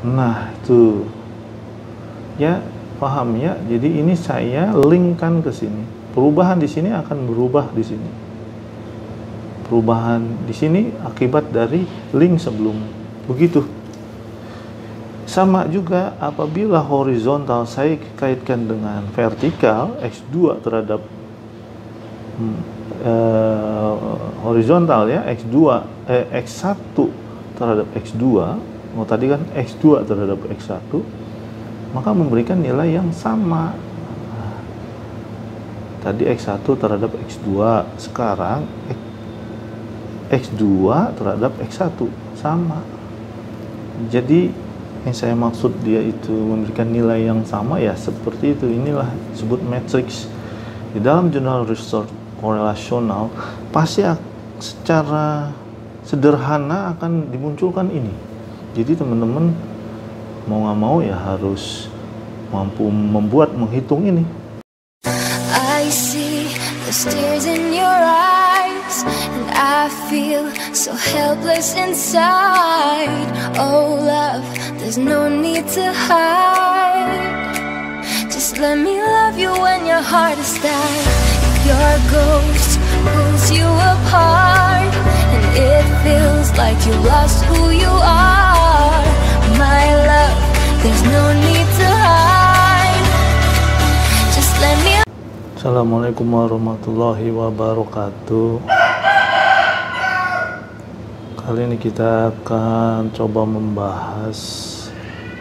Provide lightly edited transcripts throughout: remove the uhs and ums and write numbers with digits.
Nah, itu ya, paham ya. Jadi ini saya linkkan ke sini. Perubahan di sini akan berubah di sini. Perubahan di sini akibat dari link sebelum. Begitu. Sama juga apabila horizontal saya kaitkan dengan vertikal X2 terhadap horizontal ya, X1 terhadap X2. Oh, tadi kan X2 terhadap X1, maka memberikan nilai yang sama. Tadi X1 terhadap X2, sekarang X2 terhadap X1 sama. Jadi yang saya maksud dia itu memberikan nilai yang sama ya, seperti itu. Inilah disebut matrix. Di dalam jurnal research korelasional pasti secara sederhana akan dimunculkan ini. Jadi teman-teman mau nggak mau ya harus mampu menghitung ini. I see the tears in your eyes and I feel so helpless inside. Oh love, there's no need to hide. Just let me love you when your heart is tired. If your ghost pulls you apart and it feels like you lost who you are, my love, there's no need to hide. Just let me. Assalamualaikum warahmatullahi wabarakatuh. Kali ini kita akan coba membahas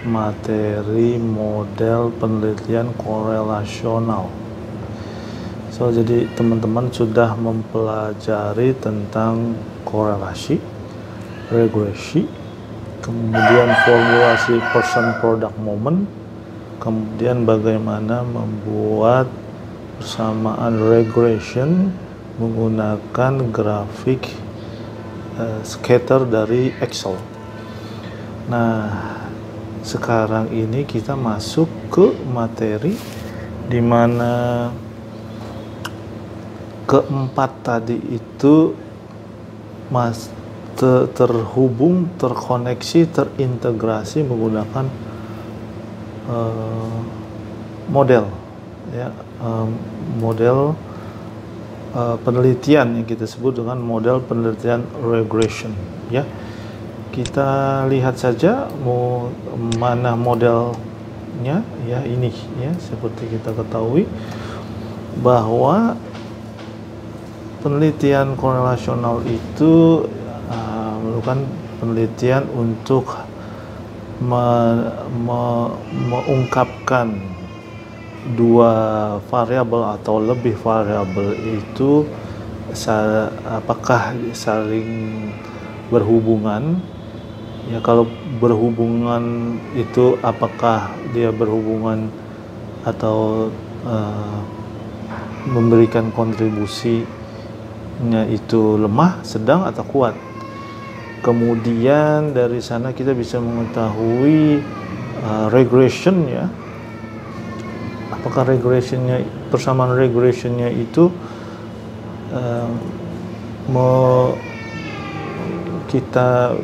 materi model penelitian korelasional. Jadi teman-teman sudah mempelajari tentang korelasi, regresi, kemudian formulasi person product moment, kemudian bagaimana membuat persamaan regression menggunakan grafik scatter dari Excel. Nah, sekarang ini kita masuk ke materi di mana keempat tadi itu terhubung, terkoneksi, terintegrasi menggunakan model ya, model penelitian yang kita sebut dengan model penelitian regression ya. Kita lihat saja mana modelnya ya, ini ya. Seperti kita ketahui bahwa penelitian korelasional itu melakukan penelitian untuk mengungkapkan dua variabel atau lebih variabel itu apakah saling berhubungan ya. Kalau berhubungan itu apakah dia berhubungan atau memberikan kontribusi itu lemah, sedang, atau kuat. Kemudian dari sana kita bisa mengetahui regression ya. Apakah regressionnya, persamaan regressionnya itu kita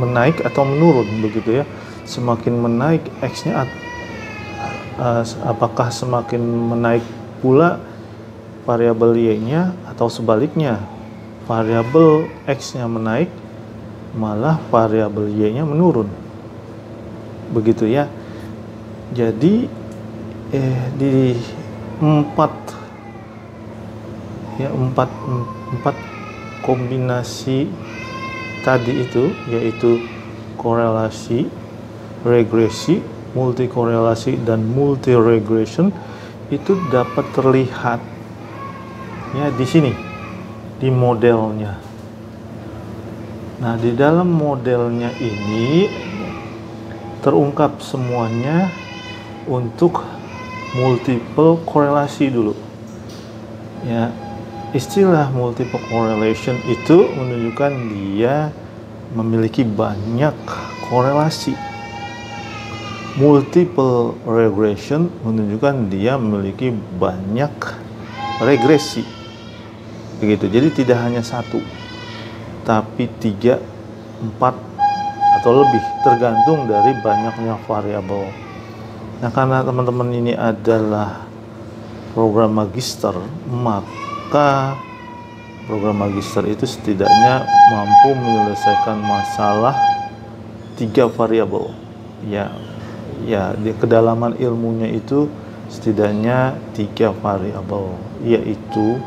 menaik atau menurun begitu ya. Semakin menaik X-nya, apakah semakin menaik pula variabel Y-nya, atau sebaliknya variabel X-nya menaik malah variabel Y-nya menurun, begitu ya. Jadi di empat kombinasi tadi itu, yaitu korelasi, regresi, multi korelasi, dan multi regression, itu dapat terlihat ya di sini, di modelnya. Nah, di dalam modelnya ini terungkap semuanya untuk multiple korelasi dulu. Ya, istilah multiple correlation itu menunjukkan dia memiliki banyak korelasi. Multiple regression menunjukkan dia memiliki banyak regresi. Begitu. Jadi tidak hanya satu, tapi 3, 4 atau lebih, tergantung dari banyaknya variabel. Nah, karena teman-teman ini adalah program magister, maka program magister itu setidaknya mampu menyelesaikan masalah 3 variabel. Ya, di kedalaman ilmunya itu setidaknya 3 variabel, yaitu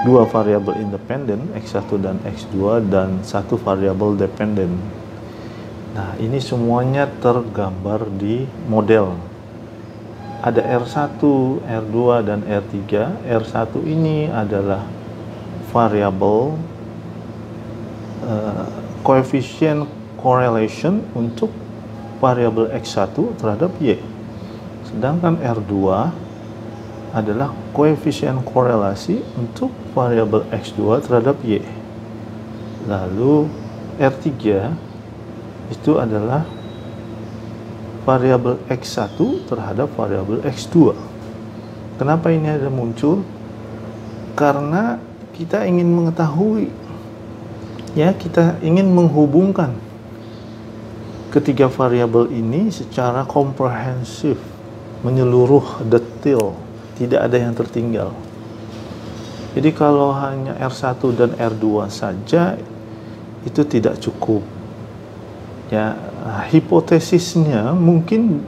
2 variabel independen X1 dan X2 dan 1 variabel dependen. Nah, ini semuanya tergambar di model. Ada R1, R2, dan R3. R1 ini adalah variabel koefisien correlation untuk variabel X1 terhadap Y. Sedangkan R2 adalah koefisien korelasi untuk variabel X2 terhadap Y. Lalu R3 itu adalah variabel X1 terhadap variabel X2. Kenapa ini ada muncul? Karena kita ingin mengetahui, kita ingin menghubungkan ketiga variabel ini secara komprehensif, menyeluruh, detail, tidak ada yang tertinggal. Jadi kalau hanya R1 dan R2 saja itu tidak cukup. Hipotesisnya mungkin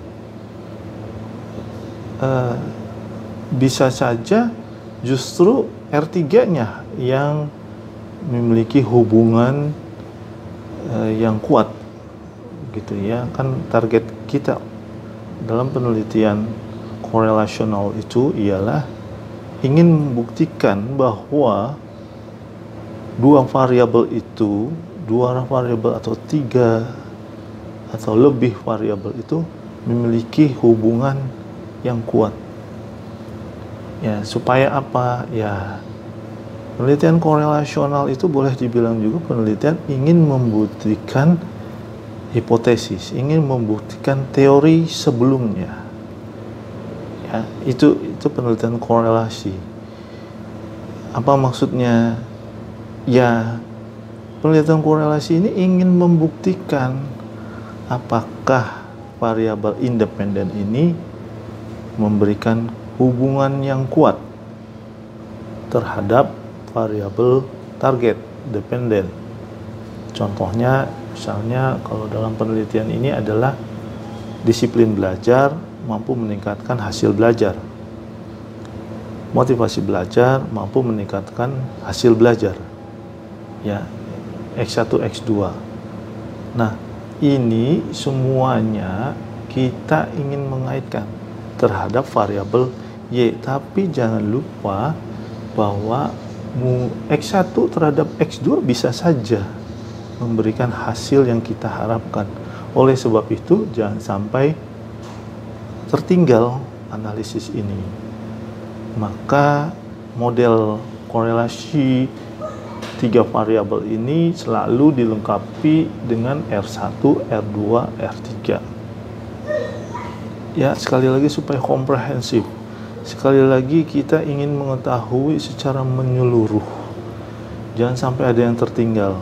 bisa saja justru R3-nya yang memiliki hubungan yang kuat, gitu ya. Kan target kita dalam penelitian korelasional itu ialah ingin membuktikan bahwa 2 variabel itu, 2 variabel atau 3 atau lebih variabel itu memiliki hubungan yang kuat. Supaya apa? Penelitian korelasional itu boleh dibilang juga penelitian ingin membuktikan hipotesis, ingin membuktikan teori sebelumnya. Itu penelitian korelasi. Apa maksudnya? Penelitian korelasi ini ingin membuktikan apakah variabel independen ini memberikan hubungan yang kuat terhadap variabel target dependen. Contohnya, misalnya kalau dalam penelitian ini adalah disiplin belajar mampu meningkatkan hasil belajar, motivasi belajar mampu meningkatkan hasil belajar, X1, X2. Nah, ini semuanya kita ingin mengaitkan terhadap variabel Y, tapi jangan lupa bahwa X1 terhadap X2 bisa saja memberikan hasil yang kita harapkan. Oleh sebab itu, jangan sampai tertinggal analisis ini. Maka model korelasi 3 variabel ini selalu dilengkapi dengan R1, R2, R3. Sekali lagi supaya komprehensif. Sekali lagi kita ingin mengetahui secara menyeluruh. Jangan sampai ada yang tertinggal.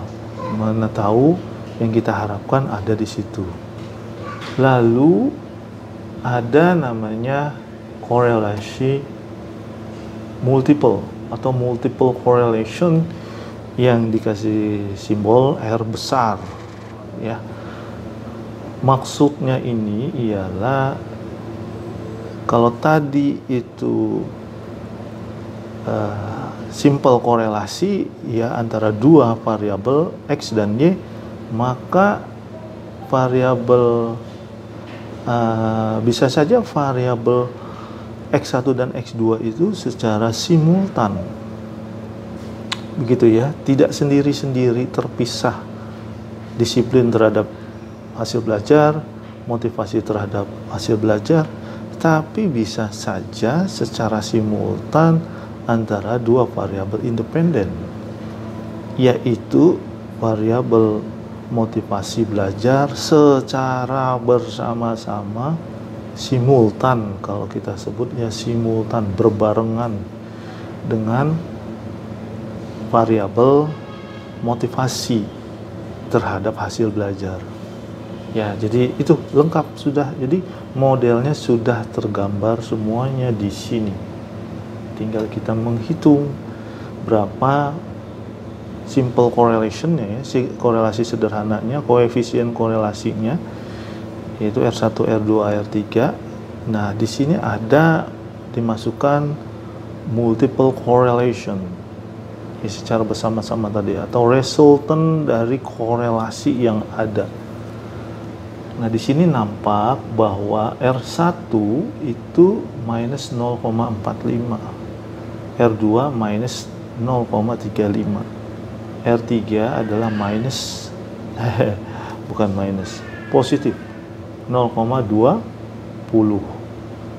Mana tahu yang kita harapkan ada di situ. Lalu ada namanya korelasi multiple atau multiple correlation yang dikasih simbol R besar. Maksudnya ini ialah kalau tadi itu simple korelasi antara 2 variabel X dan Y, maka variabel bisa saja variabel X1 dan X2 itu secara simultan, begitu tidak sendiri-sendiri terpisah. Disiplin terhadap hasil belajar, motivasi terhadap hasil belajar, tapi bisa saja secara simultan antara 2 variabel independen, yaitu variabel motivasi belajar secara bersama-sama, simultan, kalau kita sebutnya simultan, berbarengan dengan variabel motivasi terhadap hasil belajar. Ya, jadi itu lengkap sudah. Jadi modelnya sudah tergambar semuanya di sini. Tinggal kita menghitung berapa simple correlation-nya ya, korelasi sederhananya, koefisien korelasinya yaitu R1, R2, R3. Nah, di sini ada dimasukkan multiple correlation ya, secara bersama-sama tadi atau resultant dari korelasi yang ada. Nah, di sini nampak bahwa R1 itu minus 0,45, R2 minus 0,35, R3 adalah minus bukan minus, positif 0,20.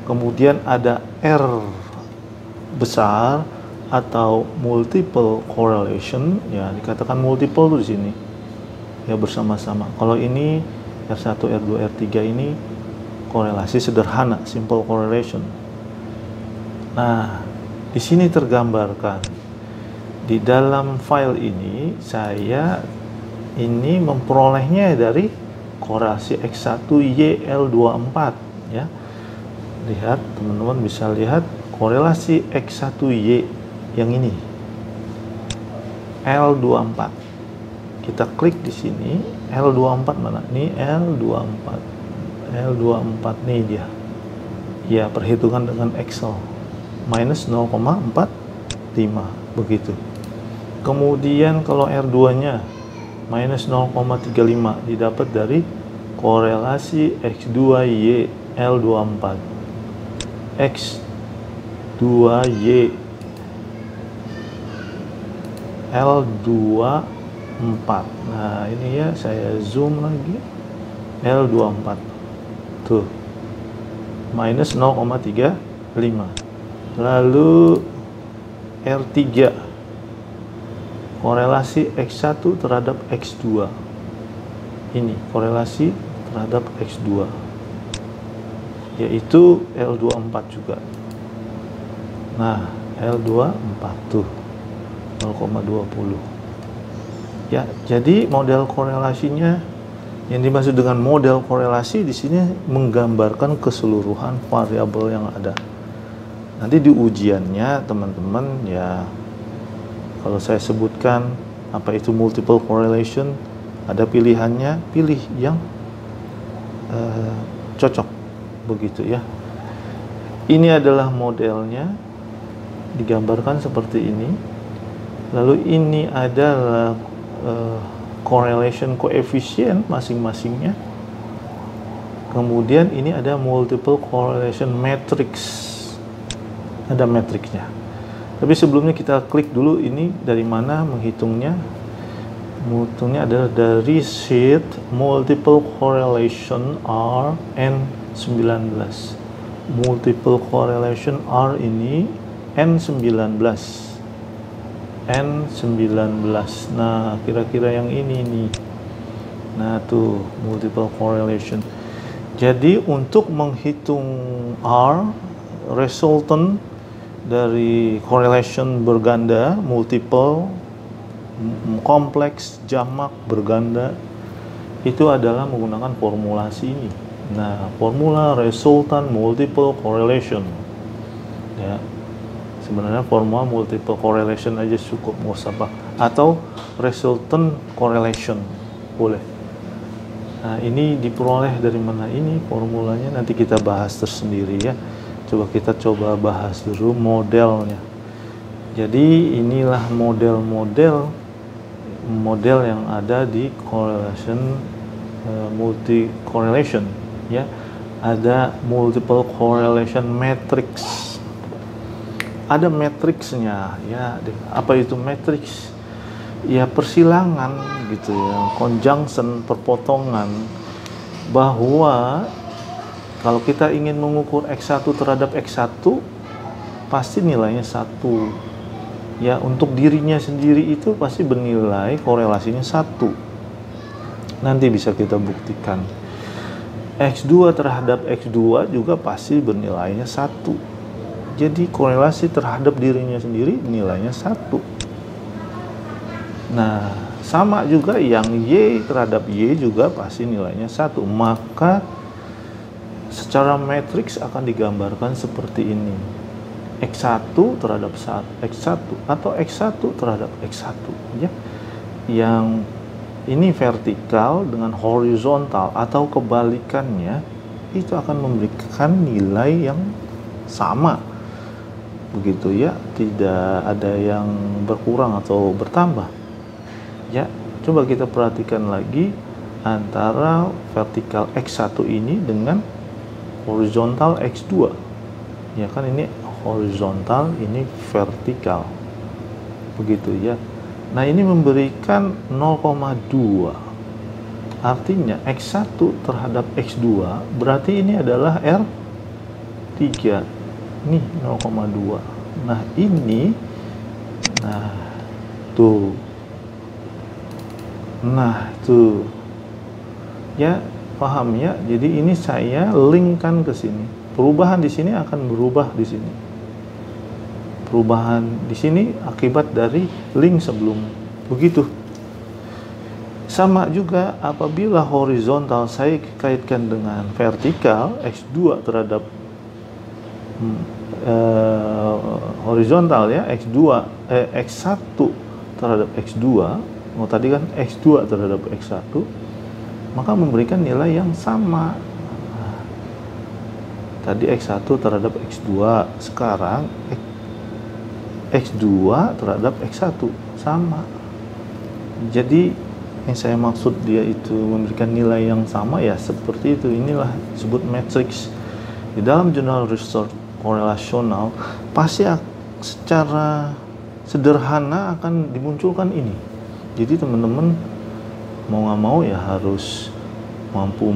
Kemudian ada R besar atau multiple correlation, ya dikatakan multiple tuh di sini ya, bersama-sama. Kalau ini R1, R2, R3 ini korelasi sederhana, simple correlation. Nah, di sini tergambarkan di dalam file ini, saya ini memperolehnya dari korelasi X1YL24 ya. Lihat, teman-teman bisa lihat korelasi X1Y yang ini L24. Kita klik di sini, L24 mana? Ini L24. L24 nih dia. Ya, perhitungan dengan Excel. Minus 0,45 begitu. Kemudian kalau R2-nya minus 0,35 didapat dari korelasi X2Y L24. X2Y L24. Nah, ini ya, saya zoom lagi. L24 tuh minus 0,35. Lalu R3 korelasi X1 terhadap X2, ini korelasi terhadap X2 yaitu L24 juga. Nah, L24 tuh 0,20 ya. Jadi model korelasinya, yang dimaksud dengan model korelasi di sini menggambarkan keseluruhan variabel yang ada. Nanti di ujiannya teman-teman ya, kalau saya sebutkan apa itu multiple correlation, ada pilihannya, pilih yang cocok begitu ya. Ini adalah modelnya, digambarkan seperti ini. Lalu ini adalah correlation coefficient masing-masingnya. Kemudian ini ada multiple correlation matrix, ada matriksnya. Tapi sebelumnya kita klik dulu ini dari mana menghitungnya. Menghitungnya adalah dari sheet multiple correlation R N19. Multiple correlation R ini N19. N19. Nah, kira-kira yang ini nih. Nah, tuh multiple correlation. Jadi untuk menghitung R, resultant dari correlation berganda, multiple, kompleks, jamak, berganda, itu adalah menggunakan formulasi ini. Nah, formula resultant multiple correlation. Ya. Sebenarnya formula multiple correlation aja cukup, nggak usah apa. Atau resultant correlation boleh. Nah, ini diperoleh dari mana ini formulanya, nanti kita bahas tersendiri ya. Kita coba bahas dulu modelnya. Jadi inilah model yang ada di correlation, multi correlation ya. Ada multiple correlation matrix. Ada matriksnya ya. Apa itu matriks? Ya persilangan gitu ya, conjunction, perpotongan, bahwa kalau kita ingin mengukur X1 terhadap X1 pasti nilainya 1 ya. Untuk dirinya sendiri itu pasti bernilai korelasinya 1. Nanti bisa kita buktikan. X2 terhadap X2 juga pasti bernilainya 1. Jadi korelasi terhadap dirinya sendiri nilainya 1. Nah, 1 sama juga yang Y terhadap Y juga pasti nilainya 1. Maka secara matriks akan digambarkan seperti ini. X1 terhadap X1 atau X1 terhadap X1 ya. Yang ini vertikal dengan horizontal atau kebalikannya itu akan memberikan nilai yang sama. Begitu ya, tidak ada yang berkurang atau bertambah. Ya, coba kita perhatikan lagi antara vertikal X1 ini dengan horizontal X2. Ya kan, ini horizontal, ini vertikal. Begitu ya. Nah, ini memberikan 0,2. Artinya X1 terhadap X2 berarti ini adalah R3. Ini 0,2. Nah, ini tuh. Nah, tuh. Ya, paham ya? Jadi ini saya linkkan ke sini. Perubahan di sini akan berubah di sini. Perubahan di sini akibat dari link sebelumnya. Begitu. Sama juga apabila horizontal saya kaitkan dengan vertikal, X2 terhadap horizontal ya, X1 terhadap X2. Oh, tadi kan X2 terhadap X1, maka memberikan nilai yang sama. Tadi X1 terhadap X2, sekarang X2 terhadap X1 sama. Jadi yang saya maksud dia itu memberikan nilai yang sama ya seperti itu. Inilah disebut matrix. Di dalam jurnal research korelasional pasti secara sederhana akan dimunculkan ini. Jadi teman-teman mau nggak mau ya harus mampu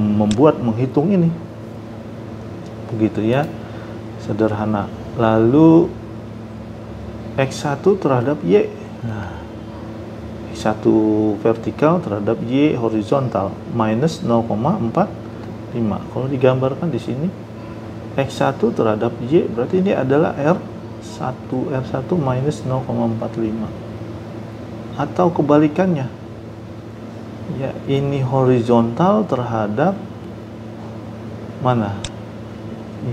menghitung ini. Begitu ya, sederhana. Lalu X1 terhadap Y. Nah, X1 vertikal terhadap Y horizontal minus 0,45. Kalau digambarkan di sini X1 terhadap Y berarti ini adalah R1 minus 0,45. Atau kebalikannya. Ya, ini horizontal terhadap mana?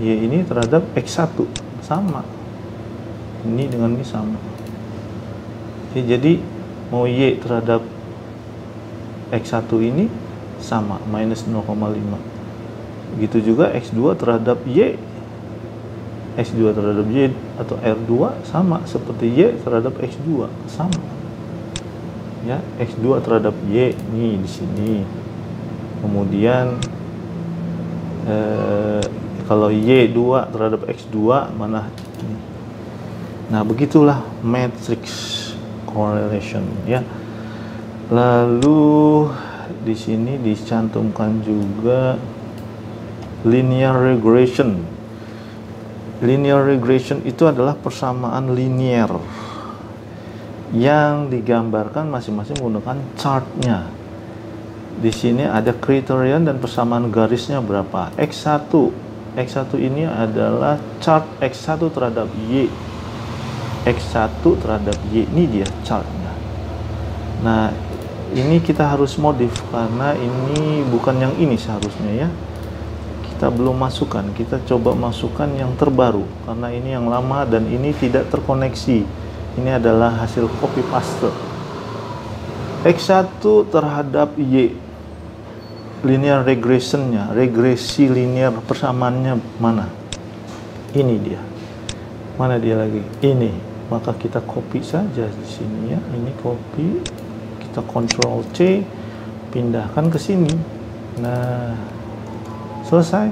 Y ini terhadap X1 sama. Ini dengan ini sama. Jadi mau Y terhadap X1 ini sama, minus 0,5. Begitu juga X2 terhadap Y. X2 terhadap Y atau R2 sama seperti Y terhadap X2 sama. Ya, X2 terhadap Y nih di sini. Kemudian kalau Y2 terhadap X2 mana ini. Nah, begitulah matrix correlation ya. Lalu di sini dicantumkan juga linear regression. Linear regression itu adalah persamaan linear yang digambarkan masing-masing menggunakan chartnya. Di sini ada kriterian dan persamaan garisnya berapa. X1 ini adalah chart X1 terhadap Y. X1 terhadap Y, ini dia chartnya. Nah, ini kita harus modif karena ini bukan yang ini seharusnya ya. Kita belum masukkan, kita coba masukkan yang terbaru karena ini yang lama dan ini tidak terkoneksi. Ini adalah hasil copy paste. X1 terhadap Y, linear regressionnya, regresi linear persamaannya mana? Ini dia. Mana dia lagi? Ini. Maka kita copy saja di sini ya. Ini copy, kita Ctrl C, pindahkan ke sini. Nah, selesai.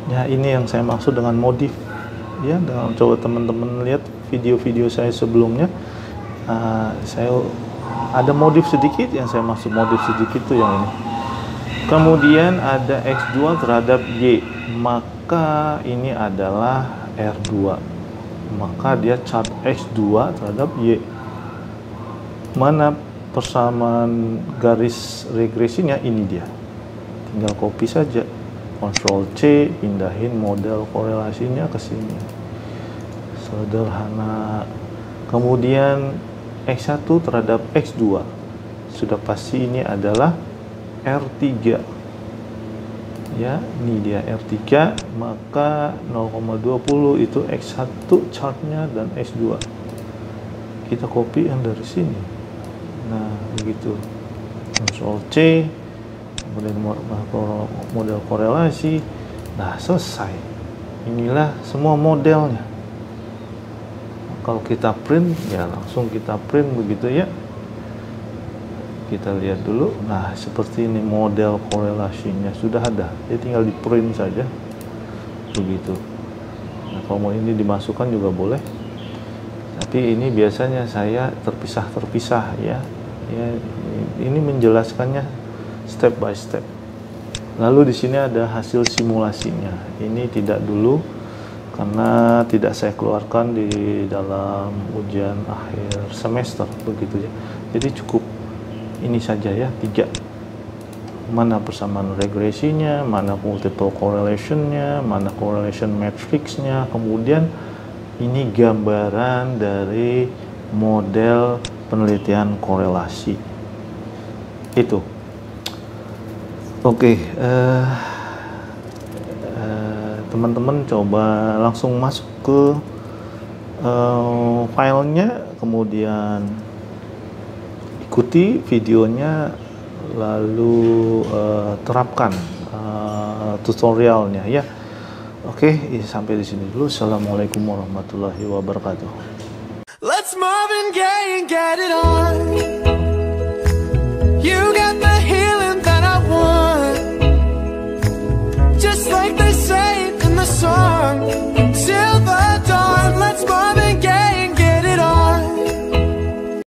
Ya, ini yang saya maksud dengan modif. Ya, dengan coba teman-teman lihat video-video saya sebelumnya. Saya ada modif sedikit, yang saya maksud modif sedikit tuh yang ini. Kemudian ada X2 terhadap Y, maka ini adalah R2. Maka dia chart X2 terhadap Y. Mana persamaan garis regresinya? Ini dia. Tinggal copy saja. Ctrl C, pindahin model korelasinya ke sini. Sederhana. Kemudian X1 terhadap X2. Sudah pasti ini adalah R3. Ya, ini dia R3, maka 0,20 itu X1 chartnya dan X2. Kita copy yang dari sini. Nah, begitu. Ctrl C, kemudian model korelasi. Nah, selesai. Inilah semua modelnya. Kalau kita print, ya langsung kita print begitu ya. Kita lihat dulu. Nah, seperti ini model korelasinya sudah ada. Jadi tinggal di print saja. Begitu. Nah, kalau mau ini dimasukkan juga boleh. Tapi ini biasanya saya terpisah-terpisah ya. Ya, ini menjelaskannya step by step. Lalu di sini ada hasil simulasinya. Ini tidak dulu karena tidak saya keluarkan di dalam ujian akhir semester begitu ya. Jadi cukup ini saja ya, 3. Mana persamaan regresinya, mana multiple correlationnya, mana correlation matrixnya, kemudian ini gambaran dari model penelitian korelasi. Itu. Oke, teman-teman coba langsung masuk ke filenya, kemudian ikuti videonya, lalu terapkan tutorialnya ya. Oke, sampai di sini dulu. Assalamualaikum warahmatullahi wabarakatuh. Let's Marvin Gaye and get it on.